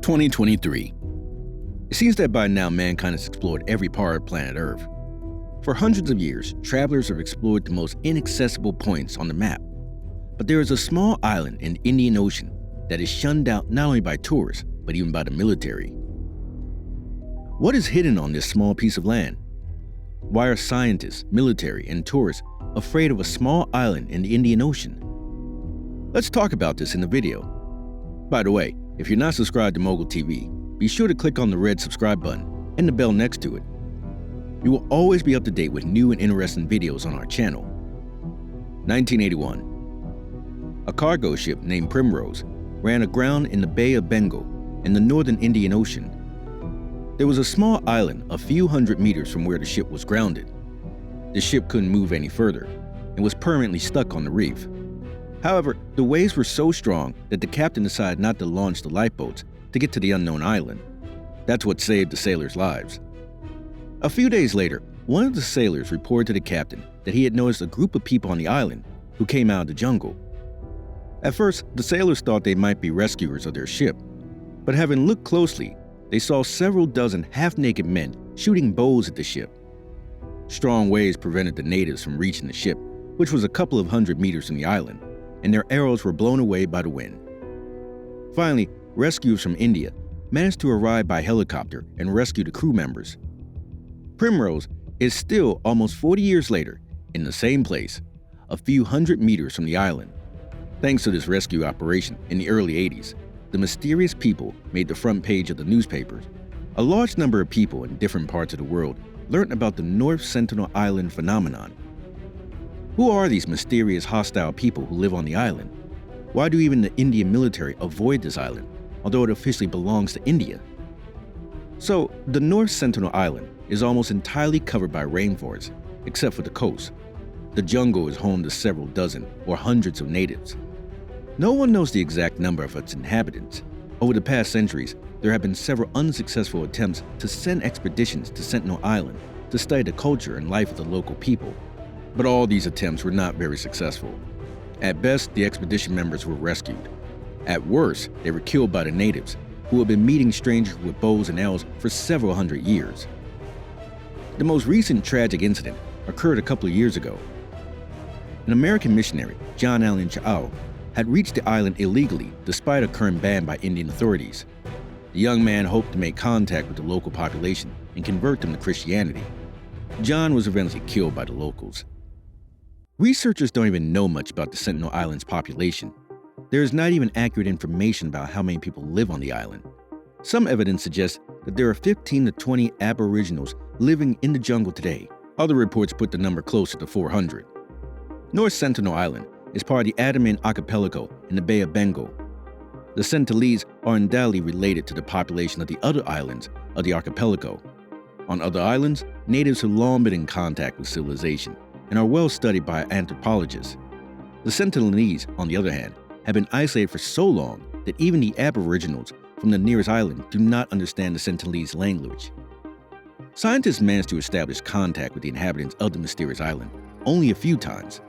2023. It seems that by now mankind has explored every part of planet Earth. For hundreds of years, travelers have explored the most inaccessible points on the map. But there is a small island in the Indian Ocean that is shunned out not only by tourists, but even by the military. What is hidden on this small piece of land? Why are scientists, military, and tourists afraid of a small island in the Indian Ocean? Let's talk about this in the video. By the way, if you're not subscribed to Mogol TV, be sure to click on the red subscribe button and the bell next to it. You will always be up to date with new and interesting videos on our channel. 1981. A cargo ship named Primrose ran aground in the Bay of Bengal in the northern Indian Ocean. There was a small island a few hundred meters from where the ship was grounded. The ship couldn't move any further and was permanently stuck on the reef. However, the waves were so strong that the captain decided not to launch the lifeboats to get to the unknown island. That's what saved the sailors' lives. A few days later, one of the sailors reported to the captain that he had noticed a group of people on the island who came out of the jungle. At first, the sailors thought they might be rescuers of their ship, but having looked closely, they saw several dozen half-naked men shooting bows at the ship. Strong waves prevented the natives from reaching the ship, which was a couple of hundred meters from the island, and their arrows were blown away by the wind. Finally, rescuers from India managed to arrive by helicopter and rescue the crew members. Primrose is still almost 40 years later in the same place, a few hundred meters from the island. Thanks to this rescue operation in the early 80s, the mysterious people made the front page of the newspapers. A large number of people in different parts of the world learned about the North Sentinel Island phenomenon. Who are these mysterious hostile people who live on the island? Why do even the Indian military avoid this island, although it officially belongs to India? So, the North Sentinel Island is almost entirely covered by rainforest, except for the coast. The jungle is home to several dozen or hundreds of natives. No one knows the exact number of its inhabitants. Over the past centuries, there have been several unsuccessful attempts to send expeditions to Sentinel Island to study the culture and life of the local people. But all these attempts were not very successful. At best, the expedition members were rescued. At worst, they were killed by the natives, who had been meeting strangers with bows and arrows for several hundred years. The most recent tragic incident occurred a couple of years ago. An American missionary, John Allen Chao, had reached the island illegally despite a current ban by Indian authorities. The young man hoped to make contact with the local population and convert them to Christianity. John was eventually killed by the locals. Researchers don't even know much about the Sentinel Island's population. There is not even accurate information about how many people live on the island. Some evidence suggests that there are 15 to 20 aboriginals living in the jungle today. Other reports put the number closer to 400. North Sentinel Island is part of the Andaman Archipelago in the Bay of Bengal. The Sentinelese are undoubtedly related to the population of the other islands of the archipelago. On other islands, natives have long been in contact with civilization and are well studied by anthropologists. The Sentinelese, on the other hand, have been isolated for so long that even the aboriginals from the nearest island do not understand the Sentinelese language. Scientists managed to establish contact with the inhabitants of the mysterious island only a few times.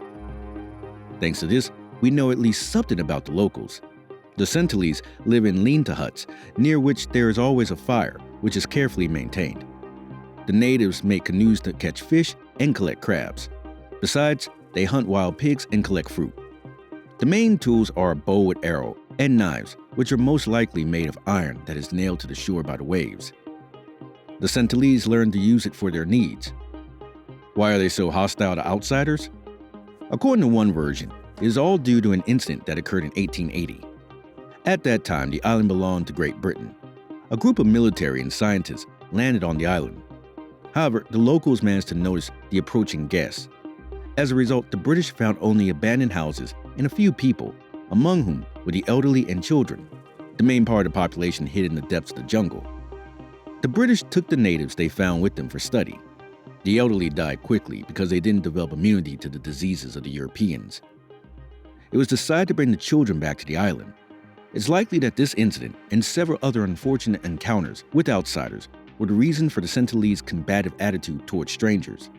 Thanks to this, we know at least something about the locals. The Sentinelese live in lean-to huts, near which there is always a fire, which is carefully maintained. The natives make canoes to catch fish and collect crabs. Besides, they hunt wild pigs and collect fruit. The main tools are a bow with arrow and knives, which are most likely made of iron that is nailed to the shore by the waves. The Sentinelese learn to use it for their needs. Why are they so hostile to outsiders? According to one version, it is all due to an incident that occurred in 1880. At that time, the island belonged to Great Britain. A group of military and scientists landed on the island. However, the locals managed to notice the approaching guests. As a result, the British found only abandoned houses and a few people, among whom were the elderly and children. The main part of the population hid in the depths of the jungle. The British took the natives they found with them for study. The elderly died quickly because they didn't develop immunity to the diseases of the Europeans. It was decided to bring the children back to the island. It's likely that this incident and several other unfortunate encounters with outsiders were the reason for the Sentinelese combative attitude towards strangers.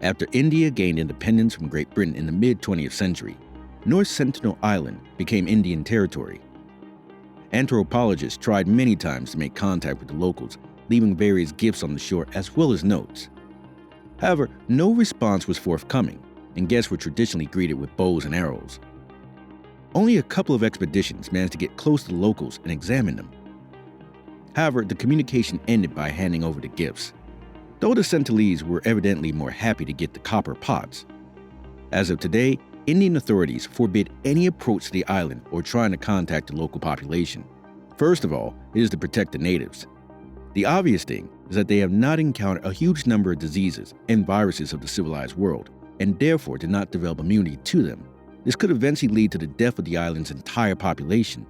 After India gained independence from Great Britain in the mid-20th century, North Sentinel Island became Indian territory. Anthropologists tried many times to make contact with the locals, leaving various gifts on the shore as well as notes. However, no response was forthcoming, and guests were traditionally greeted with bows and arrows. Only a couple of expeditions managed to get close to the locals and examine them. However, the communication ended by handing over the gifts, though the Sentinelese were evidently more happy to get the copper pots. As of today, Indian authorities forbid any approach to the island or trying to contact the local population. First of all, it is to protect the natives. The obvious thing is that they have not encountered a huge number of diseases and viruses of the civilized world, and therefore did not develop immunity to them. This could eventually lead to the death of the island's entire population.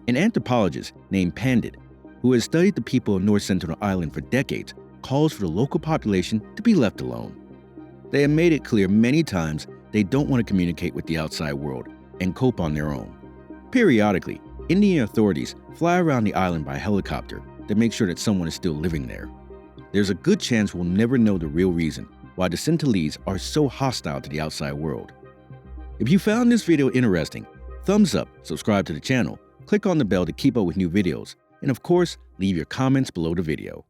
An anthropologist named Pandit, who has studied the people of North Sentinel Island for decades, calls for the local population to be left alone. They have made it clear many times they don't want to communicate with the outside world and cope on their own. Periodically, Indian authorities fly around the island by helicopter to make sure that someone is still living there. There's a good chance we'll never know the real reason why the Sentinelese are so hostile to the outside world. If you found this video interesting, thumbs up, subscribe to the channel, click on the bell to keep up with new videos, and of course, leave your comments below the video.